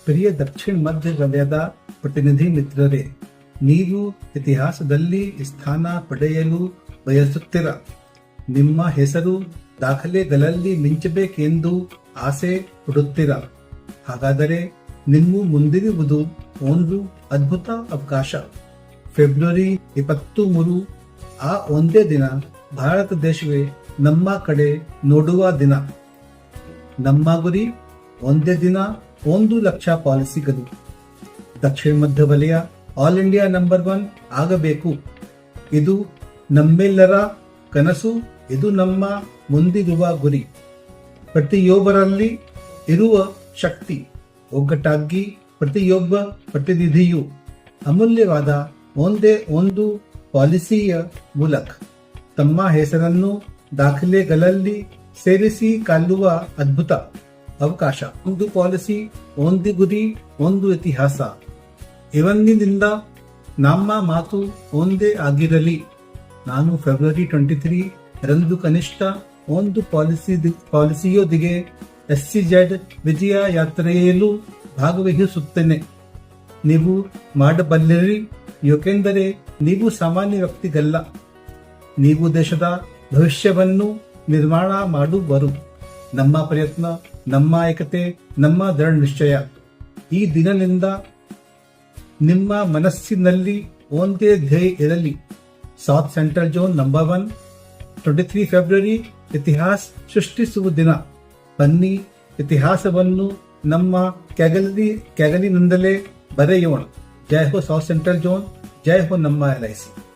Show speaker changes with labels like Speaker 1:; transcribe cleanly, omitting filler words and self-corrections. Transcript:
Speaker 1: ಪ್ರಿಯ ದಕ್ಷಿಣ ಮಧ್ಯ ವಲಯದ ಪ್ರತಿನಿಧಿ ಮಿತ್ರರೇ, ನೀವು ಇತಿಹಾಸದಲ್ಲಿ ಸ್ಥಾನ ಪಡೆಯಲು ಬಯಸುತ್ತೀರ. ನಿಮ್ಮ ಹೆಸರು ದಾಖಲೆಗಳಲ್ಲಿ ಮಿಂಚಬೇಕೆಂದು ಆಸೆ ಪಡುತ್ತೀರ. ಹಾಗಾದರೆ ನಿಮ್ಮ ಮುಂದಿರುವುದು ಒಂದು ಅದ್ಭುತ ಅವಕಾಶ. ಫೆಬ್ರವರಿ 23 ಆ ಒಂದೇ ದಿನ ಭಾರತ ದೇಶವೇ ನಮ್ಮ ಕಡೆ ನೋಡುವ ದಿನ. ನಮ್ಮ ಗುರಿ ಒಂದೇ ದಿನ 1 ಲಕ್ಷ ಪಾಲಿಸಿಗಳು. ದಕ್ಷಿಣ ಮಧ್ಯ ವಲಯ ಆಲ್ ಇಂಡಿಯಾ ನಂಬರ್ 1 ಆಗಬೇಕು. ಇದು ನಮ್ಮೆಲ್ಲರ ಕನಸು. ಇದು ನಮ್ಮ ಮುಂದಿರುವ ಗುರಿ. ಪ್ರತಿಯೊಬ್ಬರಲ್ಲಿ ಇರುವ ಶಕ್ತಿ. ಒಗ್ಗಟ್ಟಾಗಿ ಪ್ರತಿಯೊಬ್ಬ ಪ್ರತಿನಿಧಿಯು ಅಮೂಲ್ಯವಾದ ಒಂದೇ ಒಂದು ಪಾಲಿಸಿಯ ಮೂಲಕ ತಮ್ಮ ಹೆಸರನ್ನು ದಾಖಲೆಗಳಲ್ಲಿ ಸೇರಿಸಿಕೊಳ್ಳುವ ಅದ್ಭುತ ಅವಕಾಶ. ಒಂದು ಪಾಲಿಸಿ, ಒಂದು ಗುರಿ, ಒಂದು ಇತಿಹಾಸ. ಇವತ್ತಿನಿಂದ ನಮ್ಮ ಮಾತು ಒಂದೇ ಆಗಿರಲಿ. ನಾನು ಫೆಬ್ರವರಿ 23 ರಂದು ಕನಿಷ್ಠ ಒಂದು ಪಾಲಿಸಿಯೊಂದಿಗೆ SCZ ವಿಜಯ ಯಾತ್ರೆಯಲ್ಲೂ ಭಾಗವಹಿಸುತ್ತೇನೆ. ನೀವು ಮಾಡಬಲ್ಲಿರಿ, ಏಕೆಂದರೆ ನೀವು ಸಾಮಾನ್ಯ ವ್ಯಕ್ತಿಗಲ್ಲ. ನೀವು ದೇಶದ ಭವಿಷ್ಯವನ್ನು ನಿರ್ಮಾಣ ಮಾಡುವರು. ನಮ್ಮ ಪ್ರಯತ್ನ, ನಮ್ಮ ಏಕತೆ, ನಮ್ಮ ದೃಢ ನಿಶ್ಚಯ. ಈ ದಿನದಿಂದ ನಿಮ್ಮ ಮನಸ್ಸಿನಲ್ಲಿ ಒಂದೇ ಧ್ಯೇಯ ಇರಲಿ. South central zone number 1, 23 February ಇತಿಹಾಸ ಸೃಷ್ಟಿಸುವ ದಿನ. ಬನ್ನಿ, ಇತಿಹಾಸವನ್ನು ನಮ್ಮ ಕ್ಯಾಗಲಿನಿಂದಲೇ ಬರೆಯೋಣ. ಜೈ ಹೋ ಸೌತ್ ಸೆಂಟ್ರಲ್ ಝೋನ್, ಜೈ ಹೋ ನಮ್ಮ LIC.